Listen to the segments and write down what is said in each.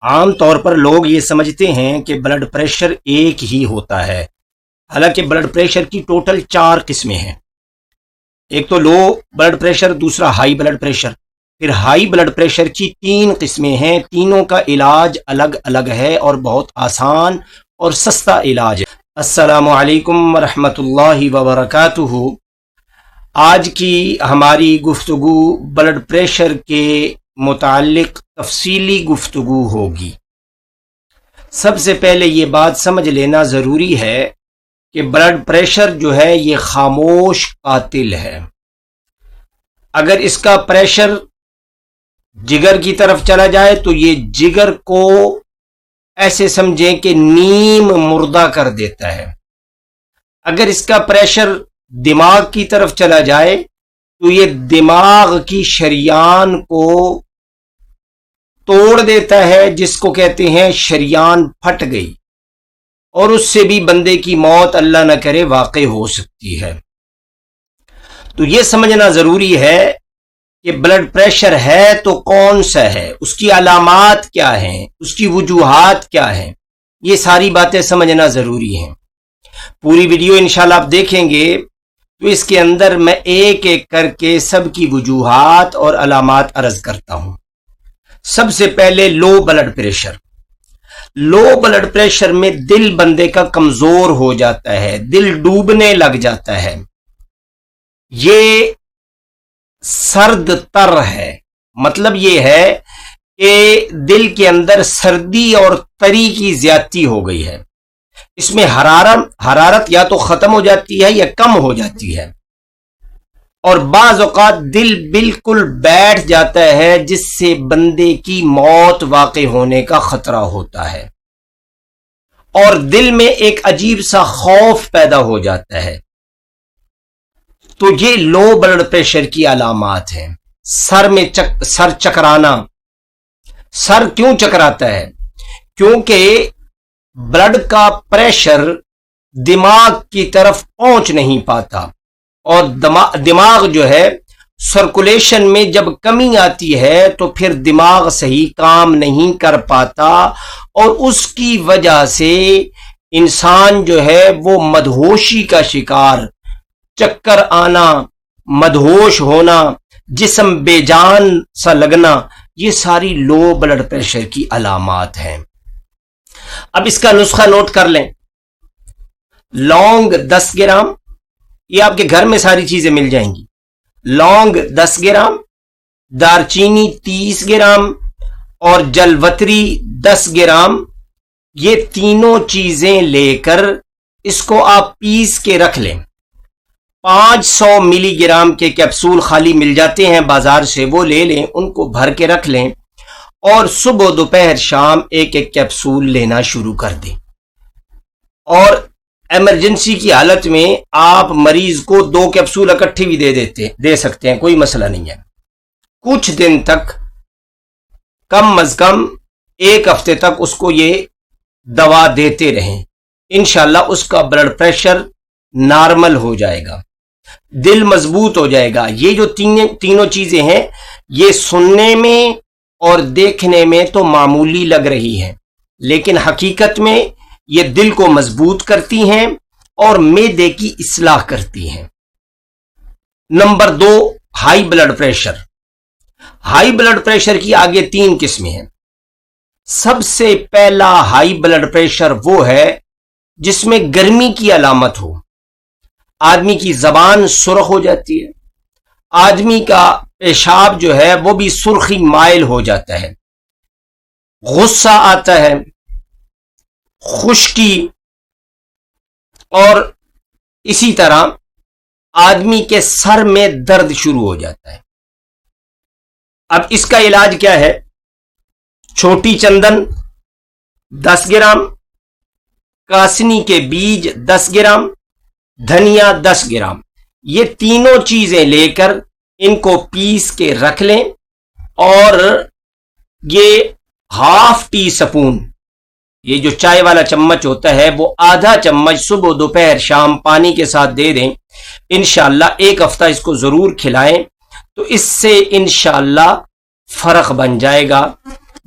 عام طور پر لوگ یہ سمجھتے ہیں کہ بلڈ پریشر ایک ہی ہوتا ہے، حالانکہ بلڈ پریشر کی ٹوٹل 4 قسمیں ہیں۔ ایک تو لو بلڈ پریشر، دوسرا ہائی بلڈ پریشر، پھر ہائی بلڈ پریشر کی 3 قسمیں ہیں۔ تینوں کا علاج الگ الگ ہے اور بہت آسان اور سستا علاج ہے۔ السلام علیکم ورحمۃ اللہ وبرکاتہ۔ آج کی ہماری گفتگو بلڈ پریشر کے متعلق تفصیلی گفتگو ہوگی۔ سب سے پہلے یہ بات سمجھ لینا ضروری ہے کہ بلڈ پریشر جو ہے یہ خاموش قاتل ہے۔ اگر اس کا پریشر جگر کی طرف چلا جائے تو یہ جگر کو ایسے سمجھیں کہ نیم مردہ کر دیتا ہے۔ اگر اس کا پریشر دماغ کی طرف چلا جائے تو یہ دماغ کی شریان کو توڑ دیتا ہے، جس کو کہتے ہیں شریان پھٹ گئی، اور اس سے بھی بندے کی موت اللہ نہ کرے واقع ہو سکتی ہے۔ تو یہ سمجھنا ضروری ہے کہ بلڈ پریشر ہے تو کون سا ہے، اس کی علامات کیا ہیں، اس کی وجوہات کیا ہیں، یہ ساری باتیں سمجھنا ضروری ہیں۔ پوری ویڈیو انشاءاللہ آپ دیکھیں گے تو اس کے اندر میں ایک ایک کر کے سب کی وجوہات اور علامات عرض کرتا ہوں۔ سب سے پہلے low blood pressure. Low blood pressure میں دل بندے کا کمزور ہو جاتا ہے، دل ڈوبنے لگ جاتا ہے، یہ سرد تر ہے۔ مطلب یہ ہے کہ دل کے اندر سردی اور تری کی زیادتی ہو گئی ہے، اس میں حرارت یا تو ختم ہو جاتی ہے یا کم ہو جاتی ہے، اور بعض اوقات دل بالکل بیٹھ جاتا ہے جس سے بندے کی موت واقع ہونے کا خطرہ ہوتا ہے، اور دل میں ایک عجیب سا خوف پیدا ہو جاتا ہے۔ تو یہ لو بلڈ پریشر کی علامات ہیں۔ سر چکرانا۔ سر کیوں چکراتا ہے؟ کیونکہ بلڈ کا پریشر دماغ کی طرف پہنچ نہیں پاتا، اور دماغ جو ہے سرکولیشن میں جب کمی آتی ہے تو پھر دماغ صحیح کام نہیں کر پاتا، اور اس کی وجہ سے انسان جو ہے وہ مدہوشی کا شکار، چکر آنا، مدہوش ہونا، جسم بے جان سا لگنا، یہ ساری لو بلڈ پریشر کی علامات ہیں۔ اب اس کا نسخہ نوٹ کر لیں۔ لونگ 10 گرام، یہ آپ کے گھر میں ساری چیزیں مل جائیں گی۔ لونگ 10 گرام، دارچینی 30 گرام اور جلوتری 10 گرام، یہ تینوں چیزیں لے کر اس کو آپ پیس کے رکھ لیں۔ 500 ملی گرام کے کیپسول خالی مل جاتے ہیں بازار سے، وہ لے لیں، ان کو بھر کے رکھ لیں، اور صبح دوپہر شام ایک ایک کیپسول لینا شروع کر دیں۔ اور ایمرجنسی کی حالت میں آپ مریض کو 2 کیپسول اکٹھے بھی دے سکتے ہیں، کوئی مسئلہ نہیں ہے۔ کچھ دن تک، کم از کم 1 ہفتے تک اس کو یہ دوا دیتے رہیں، انشاءاللہ اس کا بلڈ پریشر نارمل ہو جائے گا، دل مضبوط ہو جائے گا۔ یہ جو تینوں چیزیں ہیں، یہ سننے میں اور دیکھنے میں تو معمولی لگ رہی ہیں، لیکن حقیقت میں یہ دل کو مضبوط کرتی ہیں اور معدے کی اصلاح کرتی ہیں۔ Number 2، high blood pressure. High blood pressure کی آگے 3 قسمیں ہیں۔ سب سے پہلا ہائی بلڈ پریشر وہ ہے جس میں گرمی کی علامت ہو، آدمی کی زبان سرخ ہو جاتی ہے، آدمی کا پیشاب جو ہے وہ بھی سرخی مائل ہو جاتا ہے، غصہ آتا ہے، خشکی، اور اسی طرح آدمی کے سر میں درد شروع ہو جاتا ہے۔ اب اس کا علاج کیا ہے؟ چھوٹی چندن 10 گرام، کاسنی کے بیج 10 گرام، دھنیا 10 گرام، یہ تینوں چیزیں لے کر ان کو پیس کے رکھ لیں، اور یہ ½ ٹی اسپون، یہ جو چائے والا چمچ ہوتا ہے وہ آدھا چمچ صبح دوپہر شام پانی کے ساتھ دے دیں۔ انشاءاللہ 1 ہفتہ اس کو ضرور کھلائیں، تو اس سے انشاءاللہ فرق بن جائے گا،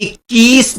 21